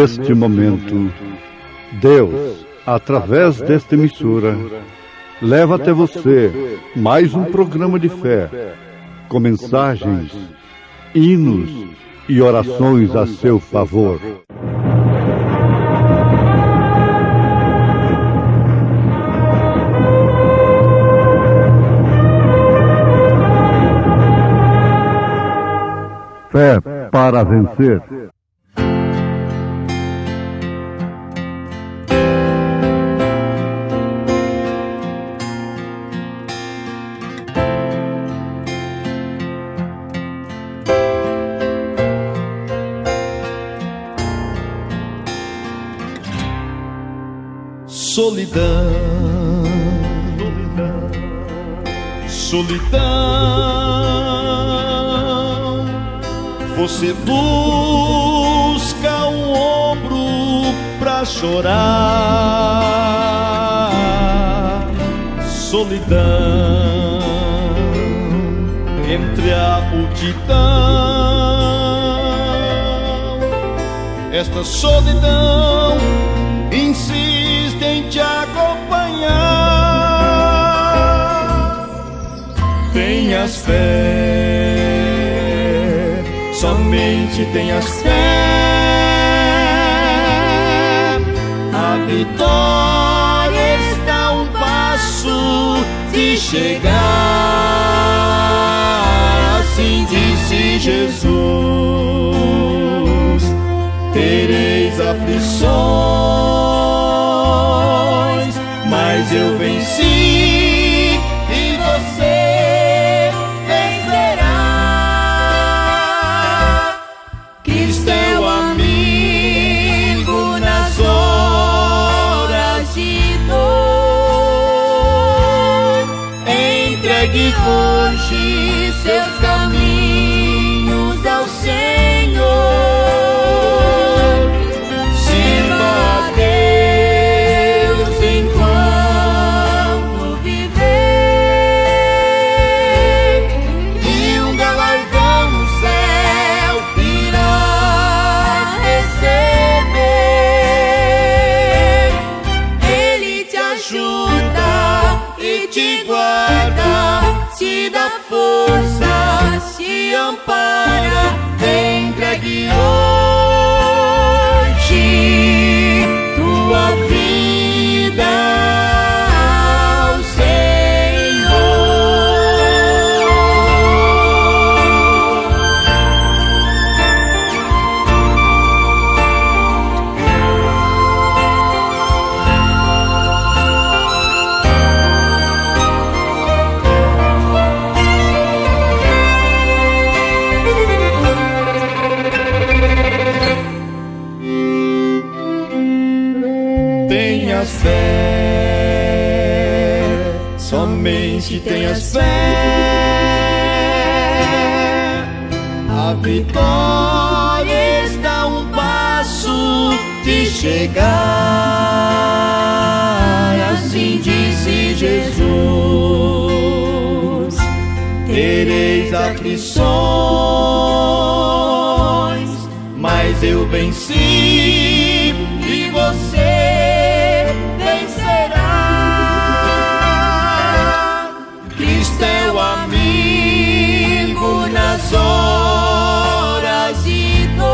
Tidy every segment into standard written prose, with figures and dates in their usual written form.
neste momento, Deus, através desta emissora, leva até você mais um programa de fé, com mensagens, hinos e orações a seu favor. Fé para vencer. Solidão, solidão, você busca um ombro pra chorar. Solidão, entre a multidão, esta solidão insiste em te acompanhar. Tenhas fé, somente tenhas fé. A vitória está a um passo de chegar. Assim disse Jesus: tereis aflições, mas eu venci e você vencerá. Cristo é o amigo nas horas de dor. Entregue hoje seus caminhos ao Senhor. Força, se ampara, entregue hoje tua vida ao Senhor. Tenhas fé, somente tenhas fé. A vitória está a um passo de chegar. Assim disse Jesus: tereis aflições, mas eu venci e você vencerá. Cristo é o amigo nas horas de dor.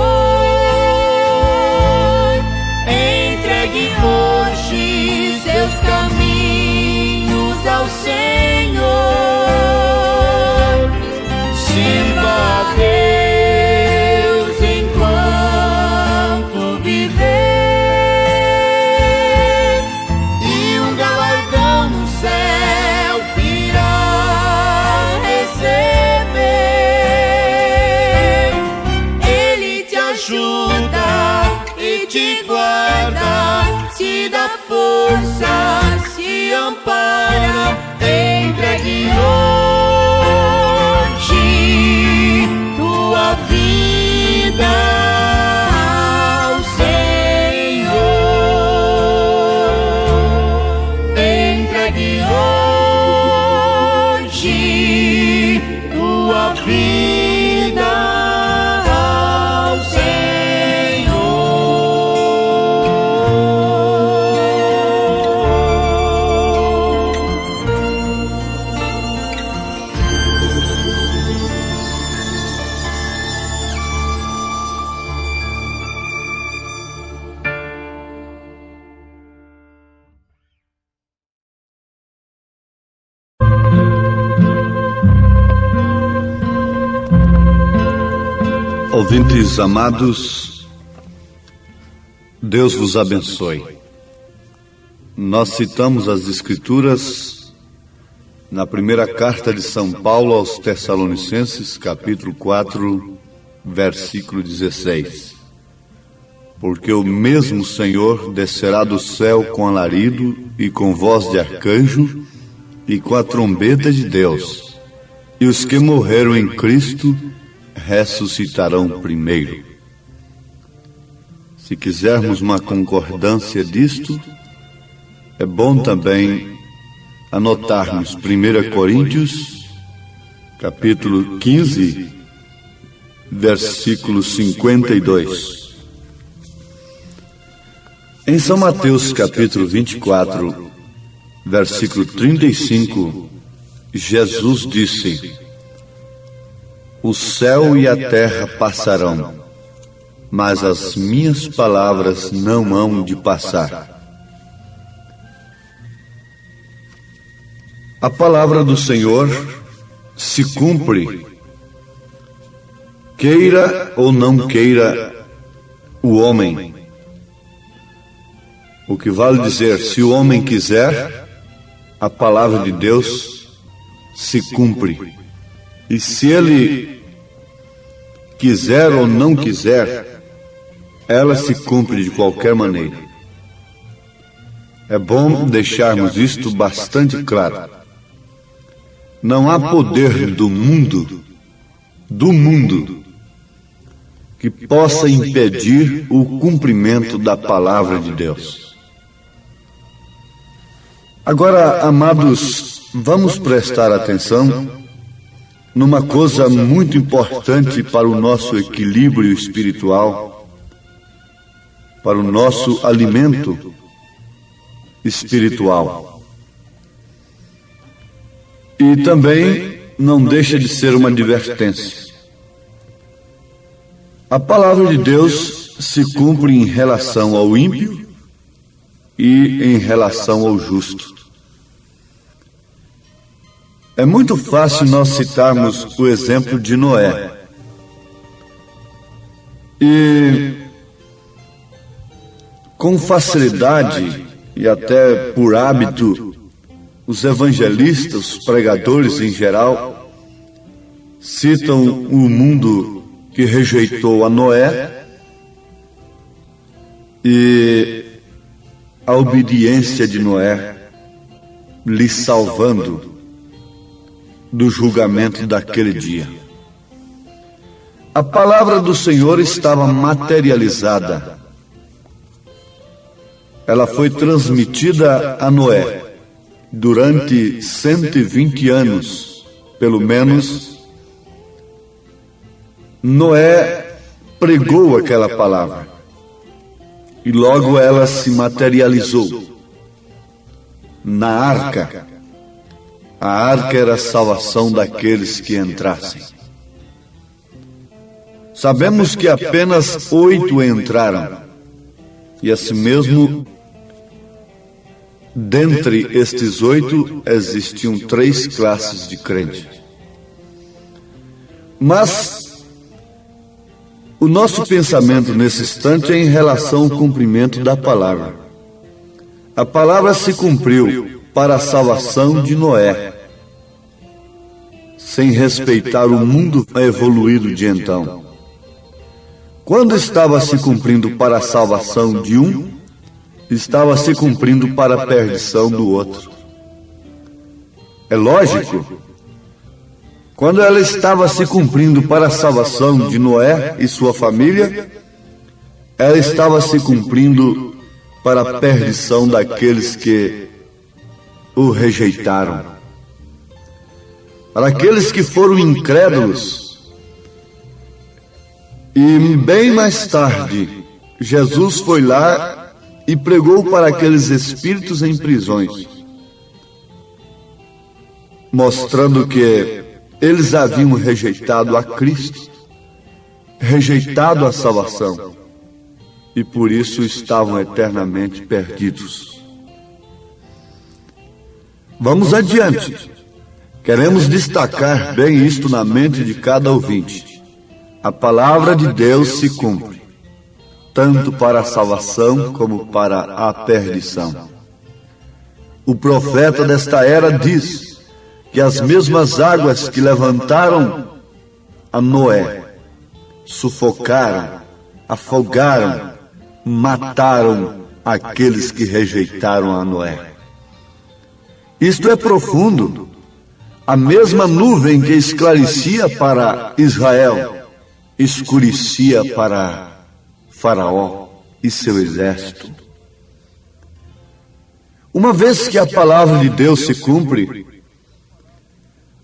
Entregue hoje seus caminhos ao Senhor. Sirva a Deus enquanto viver, e um galardão no céu irá receber. Ele te ajuda e te guarda, te dá força, se ampara. Entregue hoje Ouvintes amados, Deus vos abençoe. Nós citamos as Escrituras na primeira carta de São Paulo aos Tessalonicenses, capítulo 4, versículo 16. Porque o mesmo Senhor descerá do céu com alarido e com voz de arcanjo e com a trombeta de Deus, e os que morreram em Cristo ressuscitarão primeiro. Se quisermos uma concordância disto, é bom também anotarmos 1 Coríntios, capítulo 15, versículo 52. Em São Mateus, capítulo 24, versículo 35, Jesus disse: o céu e a terra passarão, mas as minhas palavras não hão de passar. A palavra do Senhor se cumpre, queira ou não queira o homem. O que vale dizer, se o homem quiser, a palavra de Deus se cumpre. E se ele quiser ou não quiser, ela se cumpre de qualquer maneira. É bom deixarmos isto bastante claro. Não há poder do mundo, que possa impedir o cumprimento da palavra de Deus. Agora, amados, vamos prestar atenção numa coisa muito importante para o nosso equilíbrio espiritual, para o nosso alimento espiritual. E também não deixa de ser uma advertência. A palavra de Deus se cumpre em relação ao ímpio e em relação ao justo. É muito fácil nós citarmos o exemplo de Noé. E com facilidade e até por hábito, os evangelistas, os pregadores em geral, citam o mundo que rejeitou a Noé e a obediência de Noé lhe salvando do julgamento daquele dia. A palavra do Senhor estava materializada. Ela foi transmitida a Noé durante 120 anos, pelo menos. Noé pregou aquela palavra e logo ela se materializou na arca. A arca era a salvação daqueles que entrassem. Sabemos que apenas 8 entraram, e assim mesmo, dentre estes 8, existiam 3 classes de crentes. Mas o nosso pensamento nesse instante é em relação ao cumprimento da palavra. A palavra se cumpriu para a salvação de Noé, sem respeitar o mundo evoluído de então. Quando estava se cumprindo para a salvação de um, estava se cumprindo para a perdição do outro. É lógico. Quando ela estava se cumprindo para a salvação de Noé e sua família, ela estava se cumprindo para a perdição daqueles que o rejeitaram. Para aqueles que foram incrédulos. E bem mais tarde, Jesus foi lá e pregou para aqueles espíritos em prisões, mostrando que eles haviam rejeitado a Cristo, rejeitado a salvação, e por isso estavam eternamente perdidos. Vamos adiante. Queremos destacar bem isto na mente de cada ouvinte. A palavra de Deus se cumpre, tanto para a salvação como para a perdição. O profeta desta era diz que as mesmas águas que levantaram a Noé sufocaram, afogaram, mataram aqueles que rejeitaram a Noé. Isto é profundo. A mesma nuvem que esclarecia para Israel, escurecia para Faraó e seu exército. Uma vez que a palavra de Deus se cumpre,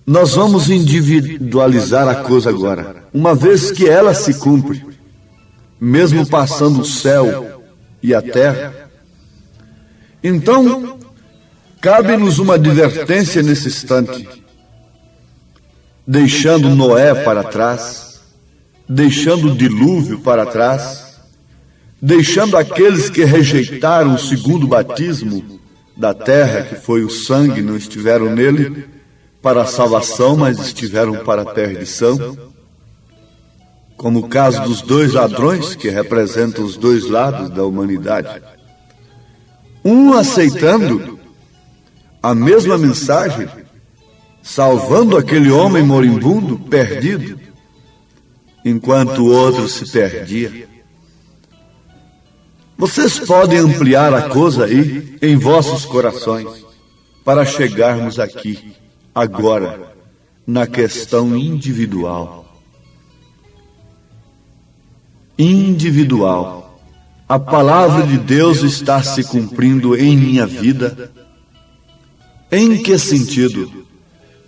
nós vamos individualizar a coisa agora. Uma vez que ela se cumpre, mesmo passando o céu e a terra, então cabe-nos uma advertência nesse instante, deixando Noé para trás, deixando o dilúvio para trás, deixando aqueles que rejeitaram o segundo batismo da terra, que foi o sangue, não estiveram nele para a salvação, mas estiveram para a perdição, como o caso dos dois ladrões, que representam os dois lados da humanidade. Um aceitando a mesma mensagem, salvando aquele homem moribundo, perdido, enquanto o outro se perdia. Vocês podem ampliar a coisa aí em vossos corações, para chegarmos aqui, agora, na questão individual. Individual. A palavra de Deus está se cumprindo em minha vida. Em que sentido?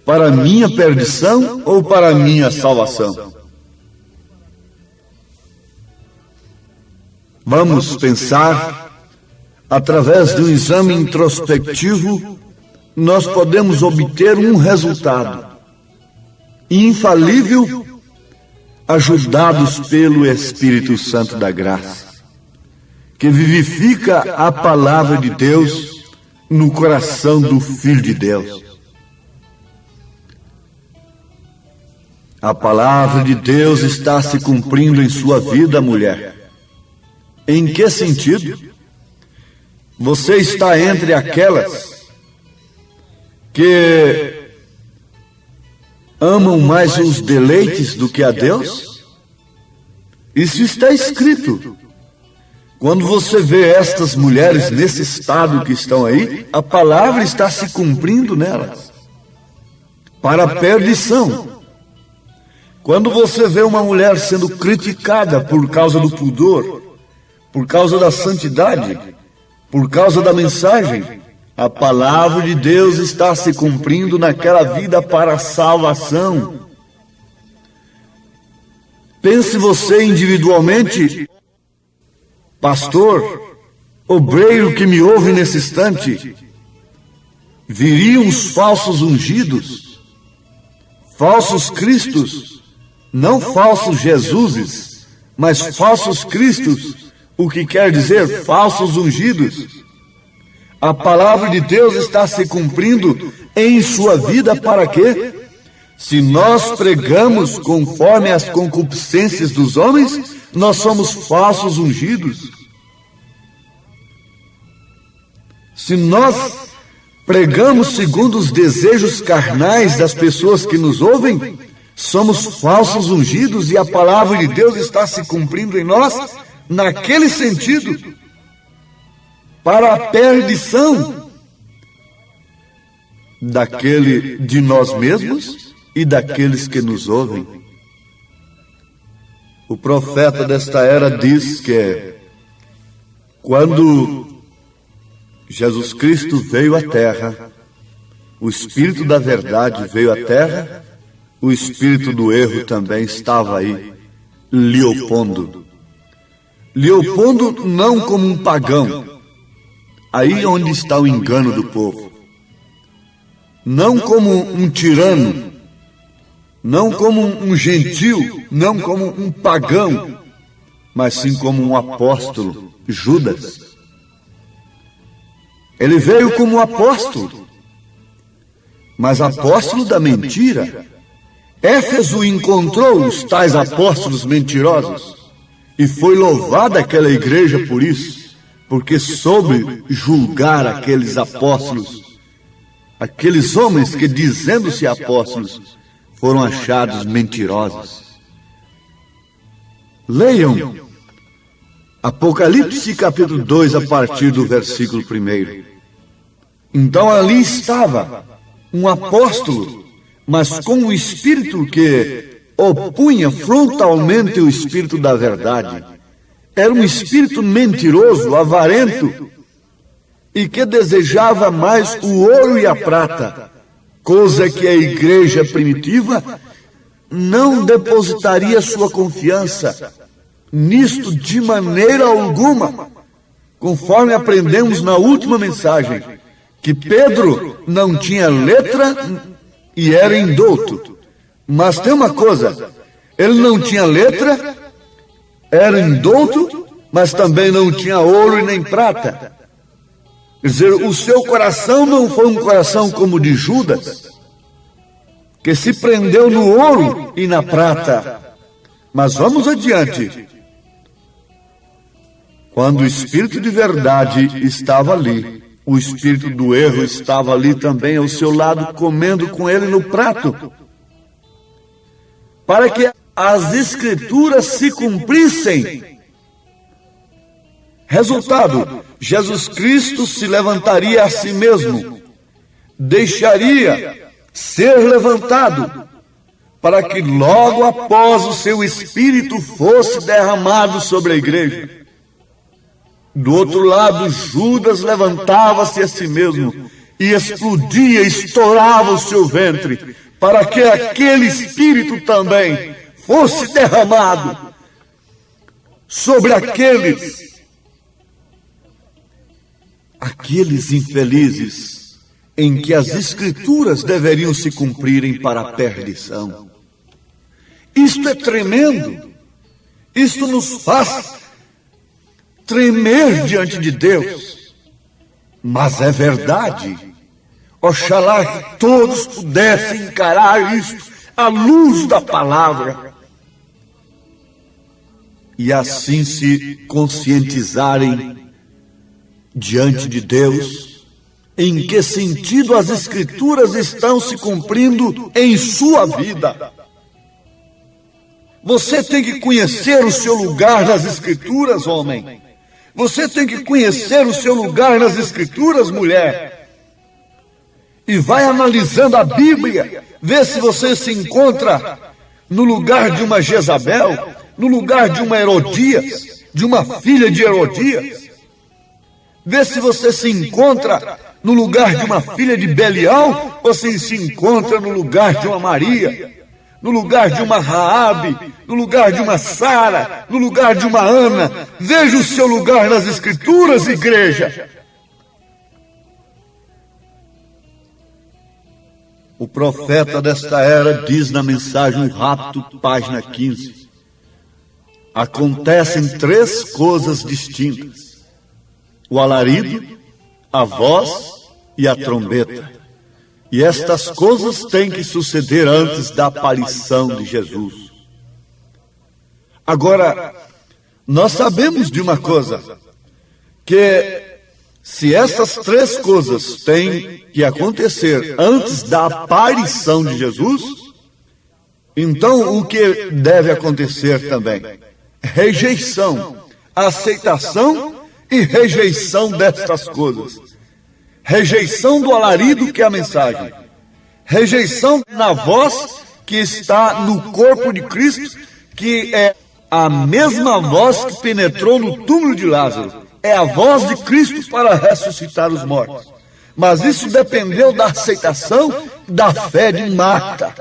Para minha perdição ou para minha salvação? Vamos pensar, através de um exame introspectivo, nós podemos obter um resultado infalível, ajudados pelo Espírito Santo da graça, que vivifica a palavra de Deus no coração do Filho de Deus. A palavra de Deus está se cumprindo em sua vida, mulher. Em que sentido? Você está entre aquelas que amam mais os deleites do que a Deus? Isso está escrito. Quando você vê estas mulheres nesse estado que estão aí, a palavra está se cumprindo nelas, para a perdição. Quando você vê uma mulher sendo criticada por causa do pudor, por causa da santidade, por causa da mensagem, a palavra de Deus está se cumprindo naquela vida para a salvação. Pense você individualmente, pastor, obreiro que me ouve nesse instante, viriam os falsos ungidos, falsos cristos, não falsos Jesuses, mas falsos cristos, o que quer dizer falsos ungidos. A palavra de Deus está se cumprindo em sua vida para quê? Se nós pregamos conforme as concupiscências dos homens, nós somos falsos ungidos. Se nós pregamos segundo os desejos carnais das pessoas que nos ouvem, somos falsos ungidos e a palavra de Deus está se cumprindo em nós naquele sentido, para a perdição daquele de nós mesmos e daqueles que nos ouvem. O profeta desta era diz que quando Jesus Cristo veio à terra, o Espírito da verdade veio à terra, o Espírito do erro também estava aí, lhe opondo. Lhe opondo não como um pagão, aí onde está o engano do povo, não como um tirano, não como um gentil, não como um pagão, mas sim como um apóstolo, Judas. Ele veio como apóstolo, mas apóstolo da mentira. Éfeso encontrou os tais apóstolos mentirosos e foi louvada aquela igreja por isso, porque soube julgar aqueles apóstolos, aqueles homens que, dizendo-se apóstolos, foram achados mentirosos. Leiam Apocalipse capítulo 2, a partir do versículo 1. Então ali estava um apóstolo, mas com um espírito que opunha frontalmente o espírito da verdade. Era um espírito mentiroso, avarento, e que desejava mais o ouro e a prata, coisa que a igreja primitiva não depositaria sua confiança nisto de maneira alguma, conforme aprendemos na última mensagem, que Pedro não tinha letra e era indouto. Mas tem uma coisa, ele não tinha letra, era indouto, mas também não tinha ouro e nem prata. Quer dizer, o seu coração não foi um coração como o de Judas, que se prendeu no ouro e na prata. Mas vamos adiante. Quando o espírito de verdade estava ali, o espírito do erro estava ali também ao seu lado, comendo com ele no prato, para que as escrituras se cumprissem. Resultado, Jesus Cristo se levantaria a si mesmo, deixaria ser levantado, para que logo após o seu espírito fosse derramado sobre a igreja. Do outro lado, Judas levantava-se a si mesmo e explodia, estourava o seu ventre, para que aquele espírito também fosse derramado sobre aqueles infelizes em que as escrituras deveriam se cumprirem para a perdição. Isto é tremendo. Isto nos faz tremer diante de Deus, mas é verdade. Oxalá que todos pudessem encarar isto à luz da palavra e assim se conscientizarem diante de Deus em que sentido as escrituras estão se cumprindo em sua vida. Você tem que conhecer o seu lugar nas escrituras, homem. Você tem que conhecer o seu lugar nas escrituras, mulher. E vai analisando a Bíblia, vê se você se encontra no lugar de uma Jezabel, no lugar de uma Herodias, de uma filha de Herodias. Vê se você se encontra no lugar de uma filha de Belial, ou se encontra no lugar de uma Maria, no lugar de uma Raabe, no lugar de uma Sara, no lugar de uma Ana. Veja o seu lugar nas escrituras, igreja. O profeta desta era diz na mensagem O Rapto, página 15. Acontecem 3 coisas distintas: o alarido, a voz e a trombeta. E estas coisas têm que suceder antes da aparição de Jesus. Agora, nós sabemos de uma coisa, que se essas 3 coisas têm que acontecer antes da aparição de Jesus, então o que deve acontecer também? Rejeição, aceitação e rejeição destas coisas. Rejeição do alarido, que é a mensagem. Rejeição na voz que está no corpo de Cristo, que é a mesma voz que penetrou no túmulo de Lázaro. É a voz de Cristo para ressuscitar os mortos. Mas isso dependeu da aceitação, da fé de Marta.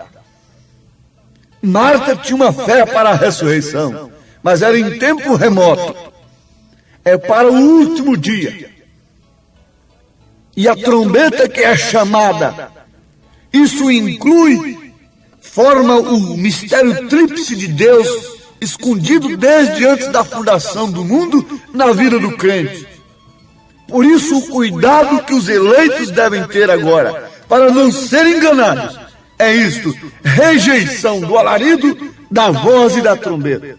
Marta tinha uma fé para a ressurreição, mas era em tempo remoto. É para o último dia. E a trombeta que é chamada, isso inclui, forma o mistério tríplice de Deus, escondido desde antes da fundação do mundo na vida do crente. Por isso o cuidado que os eleitos devem ter agora, para não serem enganados, É isto: rejeição do alarido, da voz e da trombeta.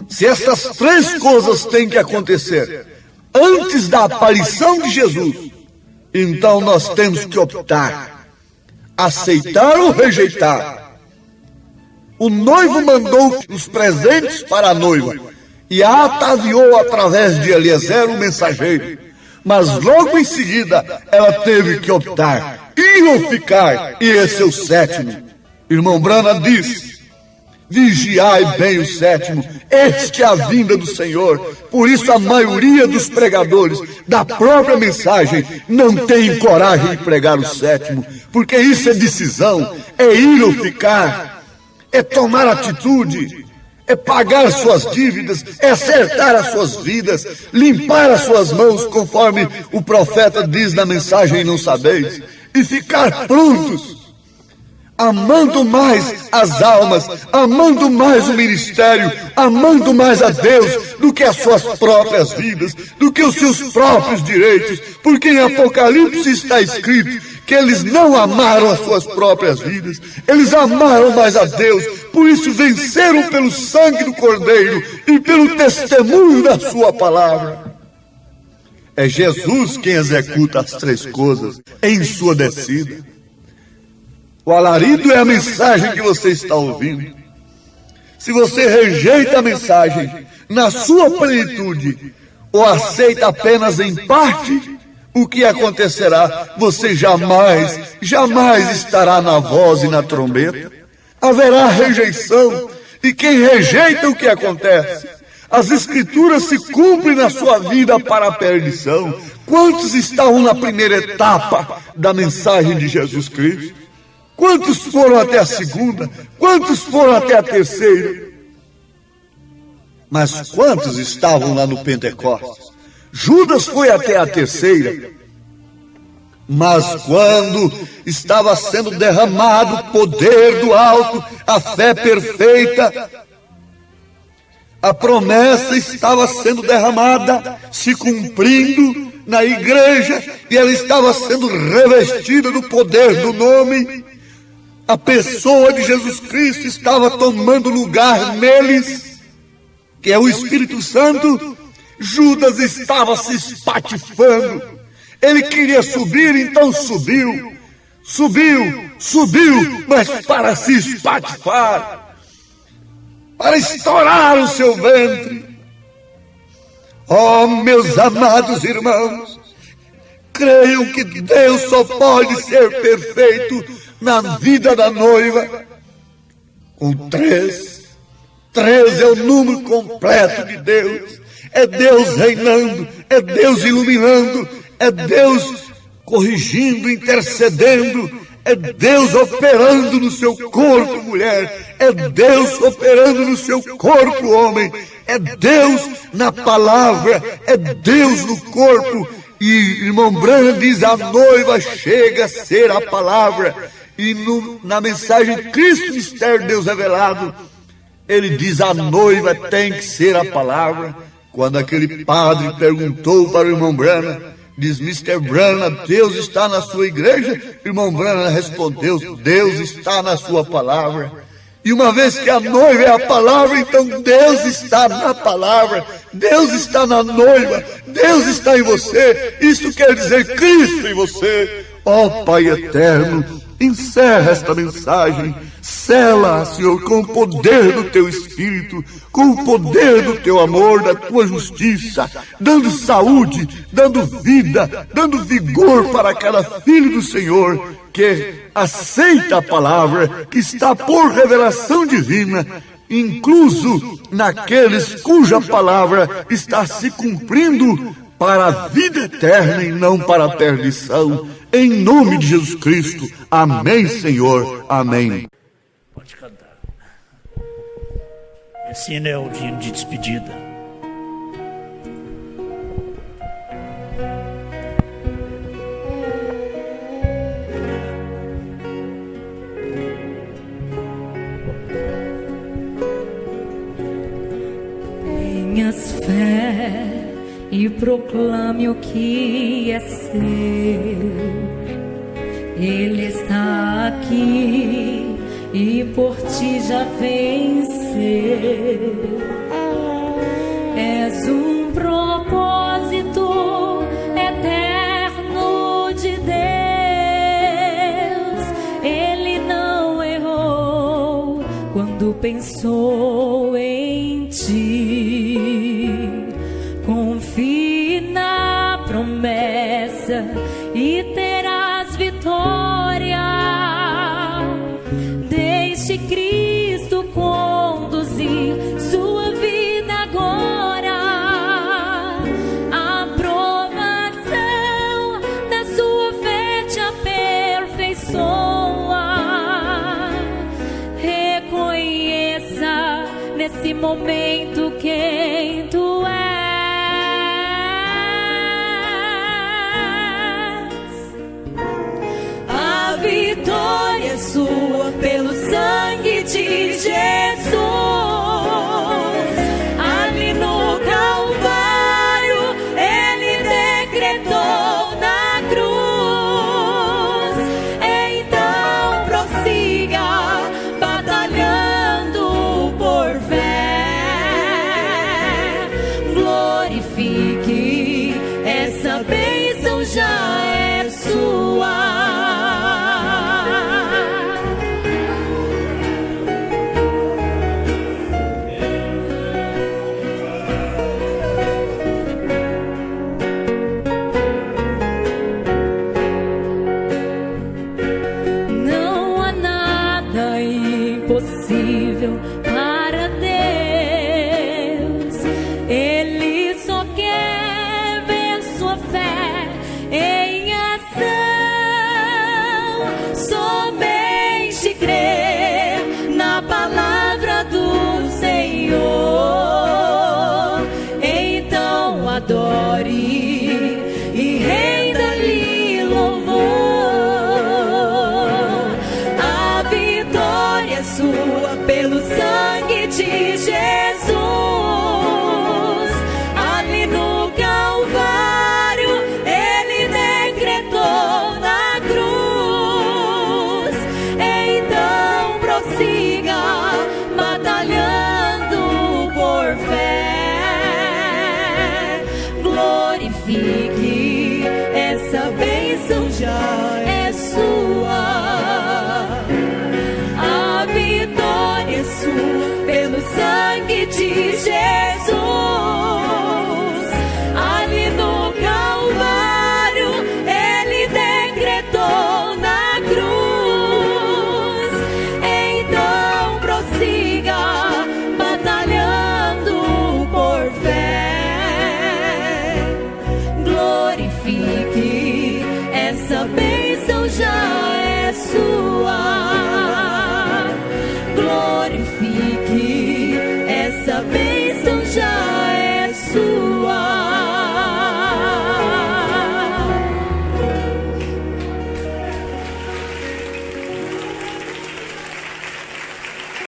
Se essas três coisas têm que acontecer antes da aparição de Jesus, então nós temos que optar, aceitar ou rejeitar. O noivo mandou os presentes para a noiva e a ataviou através de Eliezer, o mensageiro. Mas logo em seguida ela teve que optar, ir ou ficar, e esse é o sétimo. Irmão Branham disse: vigiai bem o sétimo, este é a vinda do Senhor. Por isso a maioria dos pregadores da própria mensagem não tem coragem de pregar o sétimo, porque isso é decisão, é ir ou ficar, é tomar atitude, é pagar suas dívidas, é acertar as suas vidas, limpar as suas mãos, conforme o profeta diz na mensagem Não Sabeis, e ficar prontos, amando mais as almas, amando mais o ministério, amando mais a Deus do que as suas próprias vidas, do que os seus próprios direitos, porque em Apocalipse está escrito que eles não amaram as suas próprias vidas, eles amaram mais a Deus, por isso venceram pelo sangue do Cordeiro e pelo testemunho da sua palavra. É Jesus quem executa as três coisas em sua descida. O alarido é a mensagem que você está ouvindo. Se você rejeita a mensagem na sua plenitude ou aceita apenas em parte, o que acontecerá? Você jamais estará na voz e na trombeta. Haverá rejeição. E quem rejeita, o que acontece? As escrituras se cumprem na sua vida para a perdição. Quantos estavam na primeira etapa da mensagem de Jesus Cristo? Quantos foram até a segunda? Quantos foram até a terceira? Mas quantos estavam lá no Pentecostes? Judas foi até a terceira. Mas quando estava sendo derramado o poder do alto, a fé perfeita, a promessa estava sendo derramada, se cumprindo na igreja, e ela estava sendo revestida do poder do nome. A pessoa de Jesus Cristo estava tomando lugar neles, que é o Espírito Santo. Judas estava se espatifando. Ele queria subir, então subiu, mas para se espatifar, para estourar o seu ventre. Oh, meus amados irmãos, creiam que Deus só pode ser perfeito na vida da noiva com três. Três é o número completo de Deus. É Deus reinando, é Deus iluminando, é Deus corrigindo, intercedendo, é Deus operando no seu corpo, mulher, é Deus operando no seu corpo, homem, é Deus na palavra, é Deus no corpo. E irmão Branham diz: a noiva chega a ser a palavra. E na mensagem Cristo, mistério de Deus revelado, ele diz: a noiva tem que ser a palavra. Quando aquele padre perguntou para o irmão Branham, diz: Mr. Branham, Deus está na sua igreja? Irmão Branham respondeu: Deus está na sua palavra. E uma vez que a noiva é a palavra, então Deus está na palavra, Deus está na noiva, Deus está em você. Isso quer dizer Cristo em você. Ó Pai eterno, encerra esta mensagem, sela, Senhor, com o poder do Teu Espírito, com o poder do Teu amor, da Tua justiça, dando saúde, dando vida, dando vigor para cada filho do Senhor, que aceita a palavra, que está por revelação divina, incluso naqueles cuja palavra está se cumprindo para a vida eterna e não para a perdição. Em nome de Jesus Cristo. Amém, Senhor. Amém. Pode cantar. Esse hino é o hino de despedida. Tenhas fé e proclame o que é seu. Ele está aqui e por ti já venceu. És um propósito eterno de Deus. Ele não errou quando pensou em ti. Confie na promessa e terás vitória. Deixe Cristo conduzir sua vida agora. A aprovação da sua fé te aperfeiçoa. Reconheça nesse momento quem tu és. A vitória é sua pelo sangue de Jesus. Ali no Calvário ele decretou na cruz. Então prossiga batalhando por fé. Glorifique, essa bênção já é sua. Impossível para Deus. Ele só quer ver sua fé em ação. Somente crer na palavra do Senhor. Então adore e renda-lhe louvor. Sua pelo sangue de Jesus. Ali no Calvário ele decretou na cruz. Então prossiga batalhando por fé. Glorifique, essa bênção já é sua. Pelo sangue de Jesus. Ali no Calvário ele decretou na cruz. Então prossiga batalhando por fé. Glorifique, essa bênção